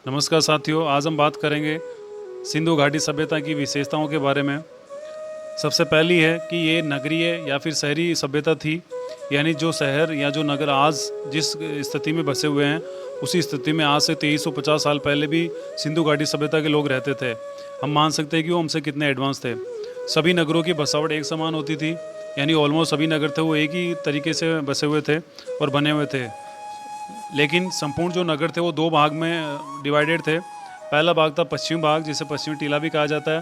नमस्कार साथियों, आज हम बात करेंगे सिंधु घाटी सभ्यता की विशेषताओं के बारे में। सबसे पहली है कि ये नगरीय या फिर शहरी सभ्यता थी, यानी जो शहर या जो नगर आज जिस स्थिति में बसे हुए हैं उसी स्थिति में आज से 2350 साल पहले भी सिंधु घाटी सभ्यता के लोग रहते थे। हम मान सकते हैं कि वो हमसे कितने एडवांस थे। सभी नगरों की बसावट एक समान होती थी, यानी ऑलमोस्ट सभी नगर थे वो एक ही तरीके से बसे हुए थे और बने हुए थे। लेकिन संपूर्ण जो नगर थे वो दो भाग में डिवाइडेड थे। पहला भाग था पश्चिम भाग, जिसे पश्चिमी टीला भी कहा जाता है,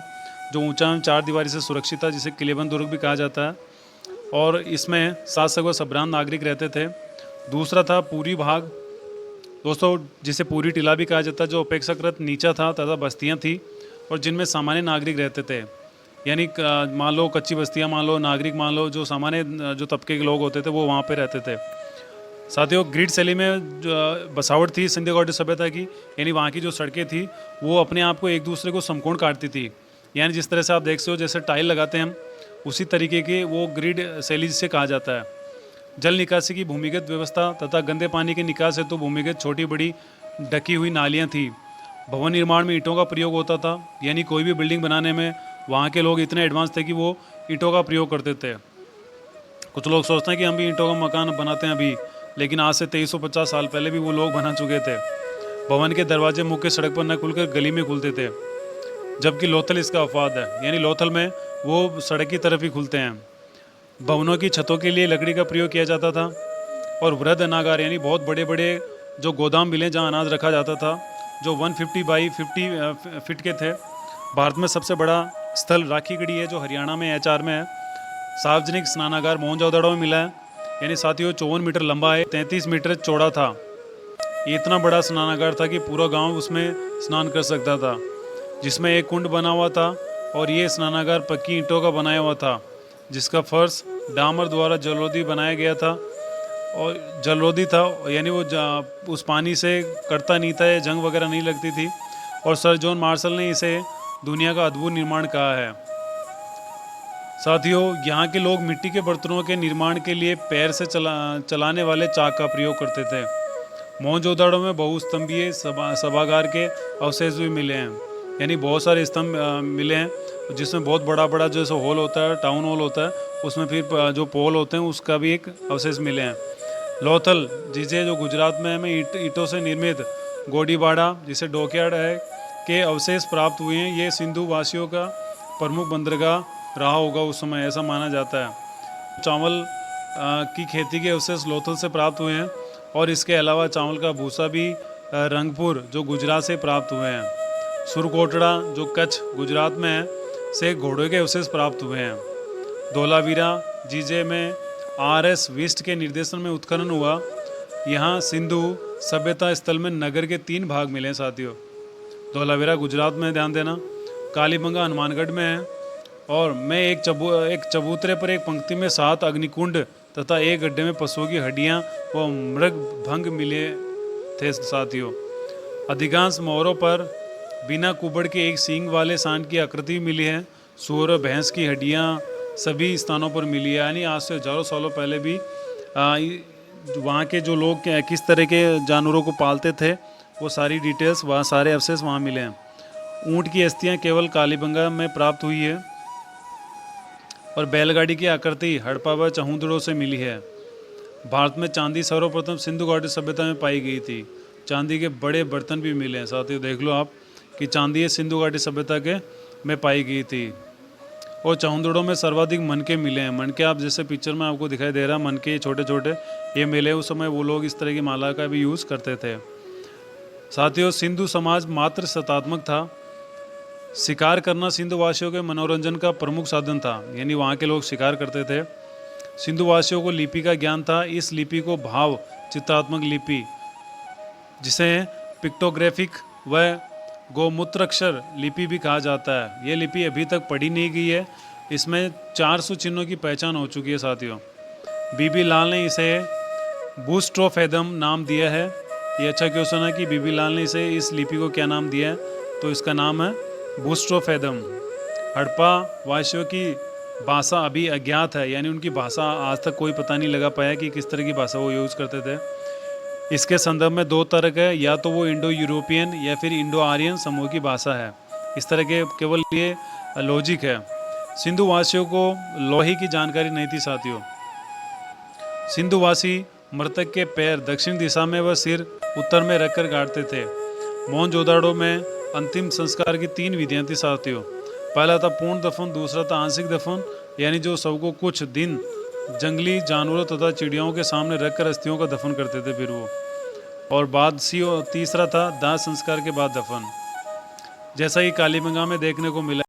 जो ऊंचा एवं चार दीवारी से सुरक्षित था, जिसे किलेबंद दुर्ग भी कहा जाता है, और इसमें शासक व सभ्रांत नागरिक रहते थे। दूसरा था पूरी भाग दोस्तों, जिसे पूरी टीला भी कहा जाता है, जो अपेक्षाकृत नीचा था तथा बस्तियाँ थी और जिनमें सामान्य नागरिक रहते थे। यानी मान लो कच्ची बस्तियाँ, मान लो नागरिक, मान लो जो सामान्य जो तबके के लोग होते थे वो वहाँ पे रहते थे। साथियों, ग्रिड शैली में जो बसावट थी सिंधु घाटी सभ्यता की, यानी वहाँ की जो सड़कें थी वो अपने आप को एक दूसरे को समकोण काटती थी। यानी जिस तरह से आप देख सकते हो, जैसे टाइल लगाते हैं हम, उसी तरीके के वो ग्रिड शैली जिसे कहा जाता है। जल निकासी की भूमिगत व्यवस्था तथा गंदे पानी के निकास हेतु भूमिगत छोटी बड़ी ढकी हुई नालियाँ थी। भवन निर्माण में ईंटों का प्रयोग होता था, यानी कोई भी बिल्डिंग बनाने में वहाँ के लोग इतने एडवांस थे कि वो ईंटों का प्रयोग करते थे। कुछ लोग सोचते हैं कि हम भी ईंटों का मकान बनाते हैं अभी, लेकिन आज से 2350 साल पहले भी वो लोग बना चुके थे। भवन के दरवाजे मुख्य सड़क पर न खुलकर गली में खुलते थे, जबकि लोथल इसका अपवाद है, यानी लोथल में वो सड़क की तरफ ही खुलते हैं। भवनों की छतों के लिए लकड़ी का प्रयोग किया जाता था और वृहद अनागार, यानी बहुत बड़े बड़े जो गोदाम मिले जहाँ अनाज रखा जाता था, जो 150 बाई 50 फीट के थे। भारत में सबसे बड़ा स्थल राखीगढ़ी है, जो हरियाणा में एचआर में है। सार्वजनिक स्नानागार मोहनजोदड़ो में मिला है, यानी साथियों 54 मीटर लंबा है, 33 मीटर चौड़ा था। ये इतना बड़ा स्नानागार था कि पूरा गांव उसमें स्नान कर सकता था, जिसमें एक कुंड बना हुआ था और ये स्नानागार पक्की ईंटों का बनाया हुआ था, जिसका फर्श डामर द्वारा जलरोधी बनाया गया था और जलरोधी था, यानी वो उस पानी से कटता नहीं था, जंग वगैरह नहीं लगती थी। और सर जॉन मार्शल ने इसे दुनिया का अद्भुत निर्माण कहा है। साथियों, यहाँ के लोग मिट्टी के बर्तनों के निर्माण के लिए पैर से चलाने वाले चाक का प्रयोग करते थे। मोहनजोदड़ो में बहुस्तंभीय सभागार के अवशेष भी मिले हैं, यानी बहुत सारे स्तंभ मिले हैं, जिसमें बहुत बड़ा बड़ा जैसे हॉल होता है, टाउन हॉल होता है, उसमें फिर जो पोल होते हैं उसका भी एक अवशेष मिले हैं। लोथल, जिसे जो गुजरात में हमें ईंटों से निर्मित गोडीबाड़ा, जिसे डॉकयार्ड है, के अवशेष प्राप्त हुए हैं। ये सिंधु वासियों का प्रमुख बंदरगाह रहा होगा उस समय, ऐसा माना जाता है। चावल की खेती के अवशेष लोथल से प्राप्त हुए हैं और इसके अलावा चावल का भूसा भी रंगपुर, जो गुजरात से प्राप्त हुए हैं। सुरकोटड़ा, जो कच्छ गुजरात में है, से घोड़ों के अवशेष प्राप्त हुए हैं। धोलावीरा जीजे में RS विस्ट के निर्देशन में उत्खनन हुआ। यहाँ सिंधु सभ्यता स्थल में नगर के 3 भाग मिले हैं साथियों। धोलावीरा गुजरात में, ध्यान देना, कालीबंगा हनुमानगढ़ में है, और मैं एक चबूतरे पर एक पंक्ति में 7 अग्निकुंड तथा एक गड्ढे में पशुओं की हड्डियां व मृग भंग मिले थे साथियों। अधिकांश मोहरों पर बिना कुबड़ के एक सींग वाले सांड की आकृति मिली है। सूअर और भैंस की हड्डियां सभी स्थानों पर मिली है, यानी आज से हजारों सालों पहले भी वहाँ के जो लोग किस तरह के जानवरों को पालते थे वो सारी डिटेल्स, वहाँ सारे अवशेष वहाँ मिले हैं। ऊँट की अस्थियाँ केवल कालीबंगा में प्राप्त हुई है और बैलगाड़ी की आकृति हड़प्पा व चहुंदड़ों से मिली है। भारत में चांदी सर्वप्रथम सिंधु घाटी सभ्यता में पाई गई थी। चांदी के बड़े बर्तन भी मिले हैं साथियों, देख लो आप कि चांदी सिंधु घाटी सभ्यता के में पाई गई थी। और चहुंदड़ों में सर्वाधिक मनके मिले हैं। मनके आप जैसे पिक्चर में आपको दिखाई दे रहा है, मनके छोटे छोटे ये मिले। उस समय वो लोग इस तरह की माला का भी यूज़ करते थे। साथियों, सिंधु समाज मात्र सत्तात्मक था। शिकार करना सिंधु वासियों के मनोरंजन का प्रमुख साधन था, यानी वहाँ के लोग शिकार करते थे। सिंधु वासियों को लिपि का ज्ञान था। इस लिपि को भाव चित्रात्मक लिपि, जिसे पिक्टोग्राफिक व गोमूत्राक्षर लिपि भी कहा जाता है। ये लिपि अभी तक पढ़ी नहीं गई है। इसमें 400 चिन्हों की पहचान हो चुकी है साथियों। बीबी लाल ने इसे बूस्ट्रोफेदम नाम दिया है। ये अच्छा क्वेश्चन है कि बीबी लाल ने इस लिपि को क्या नाम दिया है, तो इसका नाम है बूस्ट्रोफेदम। हड़प्पा वासियों की भाषा अभी अज्ञात है, यानी उनकी भाषा आज तक कोई पता नहीं लगा पाया कि किस तरह की भाषा वो यूज़ करते थे। इसके संदर्भ में दो तरह है, या तो वो इंडो यूरोपियन या फिर इंडो आर्यन समूह की भाषा है। इस तरह के केवल ये लॉजिक है। सिंधु वासियों को लोहे की जानकारी नहीं थी साथियों। सिंधुवासी मृतक के पैर दक्षिण दिशा में व सिर उत्तर में रखकर गाड़ते थे। मोहनजोदाड़ो में अंतिम संस्कार की 3 विधियां थी साथियों। पहला था पूर्ण दफन, दूसरा था आंशिक दफन, यानी जो शव को कुछ दिन जंगली जानवरों तथा चिड़ियाओं के सामने रखकर अस्थियों का दफन करते थे फिर वो, और तीसरा था दाह संस्कार के बाद दफन, जैसा कि कालीबंगा में देखने को मिला।